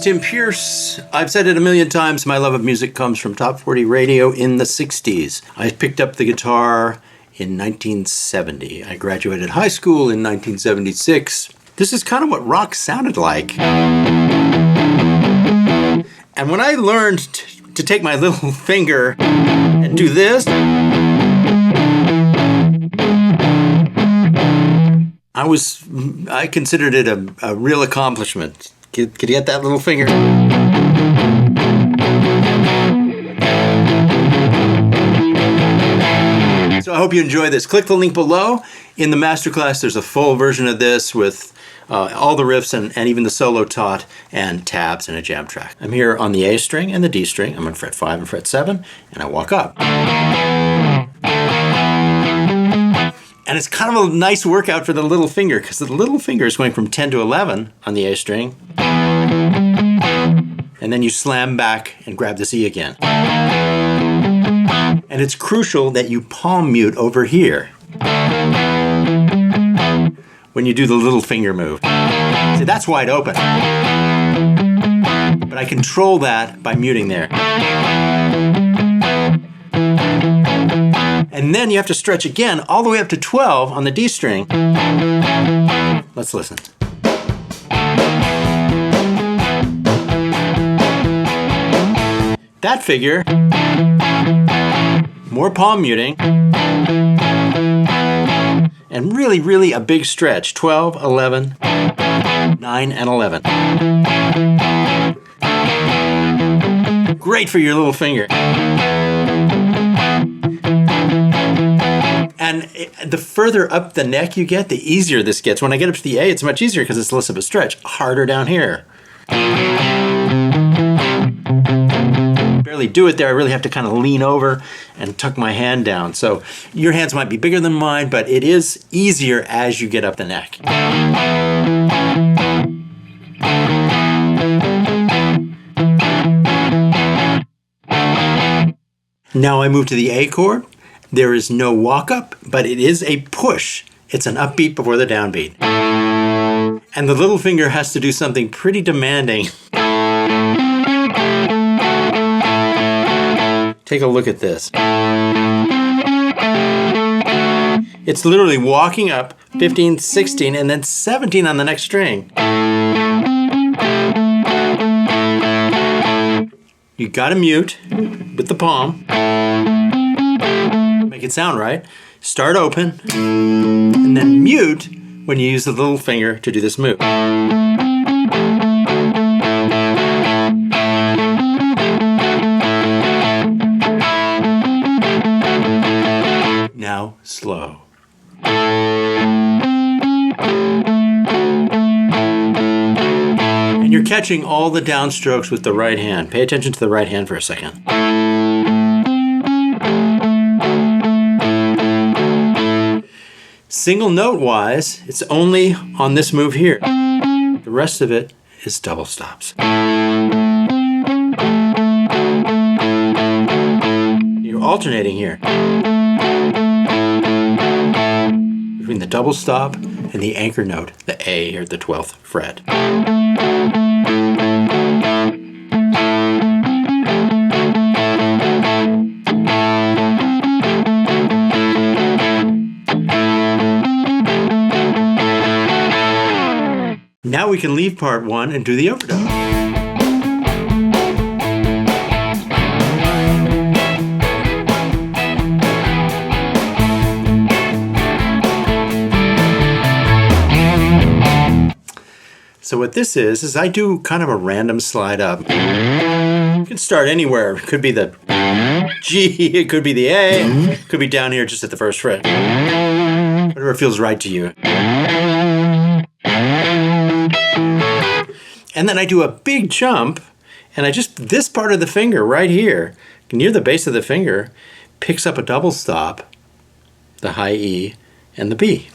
Tim Pierce. I've said it a million times, my love of music comes from Top 40 radio in the 60s. I picked up the guitar in 1970. I graduated high school in 1976. This is kind of what rock sounded like. And when I learned to take my little finger and do this, I considered it a real accomplishment. Could you get that little finger? So I hope you enjoy this. Click the link below. In the Masterclass, there's a full version of this with all the riffs and even the solo taught and tabs and a jam track. I'm here on the A string and the D string. I'm on fret 5 and fret 7, and I walk up. And it's kind of a nice workout for the little finger, because the little finger is going from 10 to 11 on the A string. And then you slam back and grab the C again. And it's crucial that you palm mute over here when you do the little finger move. See, that's wide open. But I control that by muting there. And then you have to stretch again all the way up to 12 on the D string. Let's listen. That figure, more palm muting, and really, really a big stretch, 12, 11, 9, and 11. Great for your little finger. And the further up the neck you get, the easier this gets. When I get up to the A, it's much easier because it's less of a stretch. Harder down here. Barely do it there. I really have to kind of lean over and tuck my hand down. So your hands might be bigger than mine, but it is easier as you get up the neck. Now I move to the A chord. There is no walk up, but it is a push. It's an upbeat before the downbeat. And the little finger has to do something pretty demanding. Take a look at this. It's literally walking up 15, 16, and then 17 on the next string. You gotta mute with the palm. Make it sound right. Start open, and then mute when you use the little finger to do this move. Now slow. And you're catching all the downstrokes with the right hand. Pay attention to the right hand for a second. Single note wise, it's only on this move here. The rest of it is double stops. You're alternating here between the double stop and the anchor note, the A or the 12th fret. Now we can leave part 1 and do the overdub. So what this is I do kind of a random slide up. You can start anywhere. It could be the G, it could be the A, it could be down here just at the first fret. Whatever feels right to you. And then I do a big jump, and this part of the finger right here, near the base of the finger, picks up a double stop, the high E, and the B.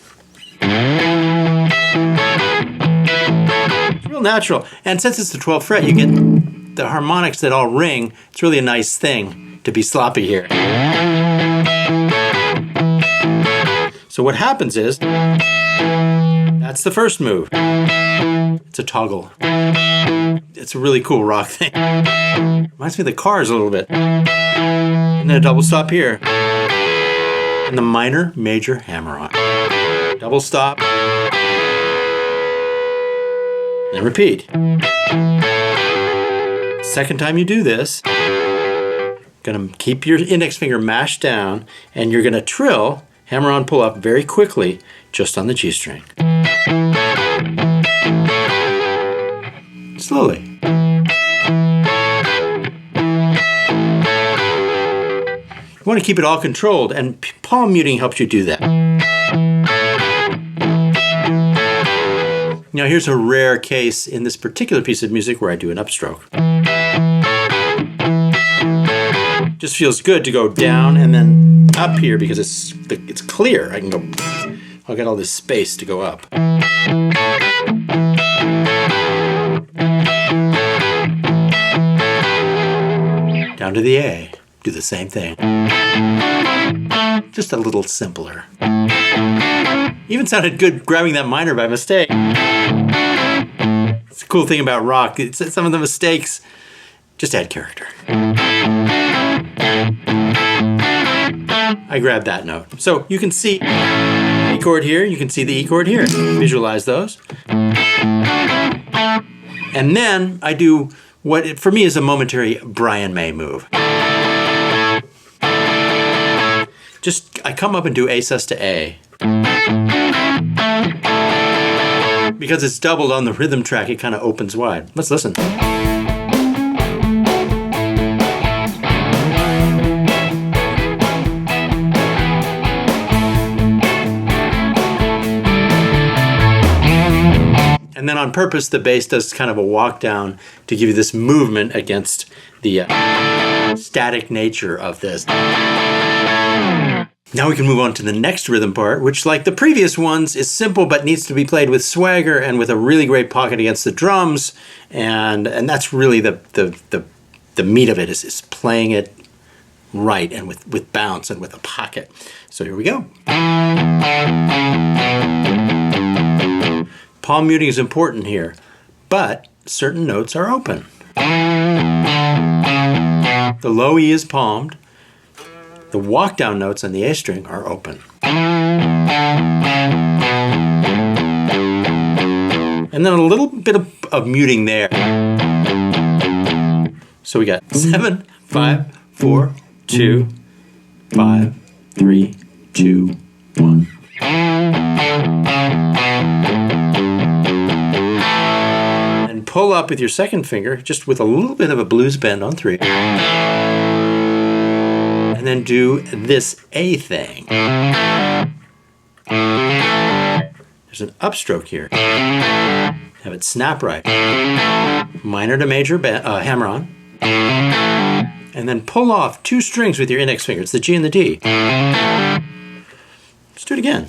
It's real natural. And since it's the 12th fret, you get the harmonics that all ring. It's really a nice thing to be sloppy here. So what happens is, that's the first move. It's a toggle. It's a really cool rock thing. Reminds me of the Cars a little bit. And then a double stop here. And the minor, major hammer-on. Double stop. Then repeat. Second time you do this, gonna keep your index finger mashed down, and you're gonna trill, hammer-on, pull up very quickly, just on the G string. Slowly. You want to keep it all controlled, and palm muting helps you do that. Now here's a rare case in this particular piece of music where I do an upstroke. Just feels good to go down and then up here because it's clear. I can go, I'll get all this space to go up. Down to the A, do the same thing. Just a little simpler. Even sounded good grabbing that minor by mistake. It's a cool thing about rock. Some of the mistakes just add character. I grabbed that note. So you can see E chord here, you can see the E chord here. Visualize those. And then I do what for me is a momentary Brian May move. Just, I come up and do A sus to A. Because it's doubled on the rhythm track, it kind of opens wide. Let's listen. And then on purpose, the bass does kind of a walk down to give you this movement against the static nature of this. Now we can move on to the next rhythm part, which, like the previous ones, is simple but needs to be played with swagger and with a really great pocket against the drums. And that's really the meat of it, is playing it right and with bounce and with a pocket. So here we go. Palm muting is important here, but certain notes are open. The low E is palmed. The walk down notes on the A string are open. And then a little bit of muting there. So we got 7, 5, 4, 2, 5, 3, 2, 1. And pull up with your second finger, just with a little bit of a blues bend on 3. And then do this A thing. There's an upstroke here. Have it snap right. Minor to major hammer on. And then pull off 2 strings with your index finger. It's the G and the D. Let's do it again.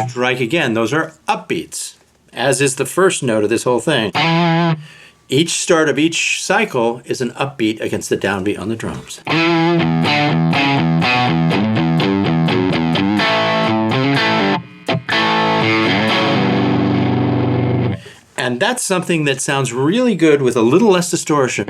Strike again. Those are upbeats, as is the first note of this whole thing. Each start of each cycle is an upbeat against the downbeat on the drums. And that's something that sounds really good with a little less distortion.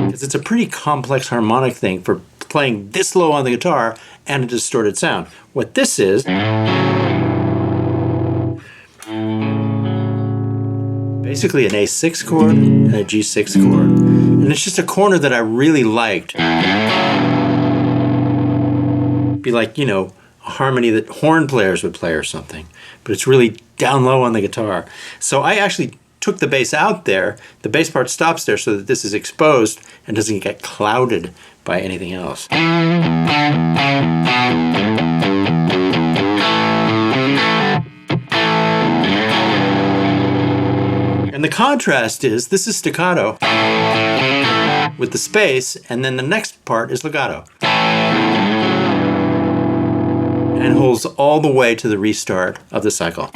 Because it's a pretty complex harmonic thing for playing this low on the guitar and a distorted sound. What this is, basically an A6 chord and a G6 chord. And it's just a corner that I really liked. Be like, you know, a harmony that horn players would play or something. But it's really down low on the guitar. So I actually took the bass out there. The bass part stops there so that this is exposed and doesn't get clouded by anything else. And the contrast is, this is staccato with the space, and then the next part is legato. And holds all the way to the restart of the cycle.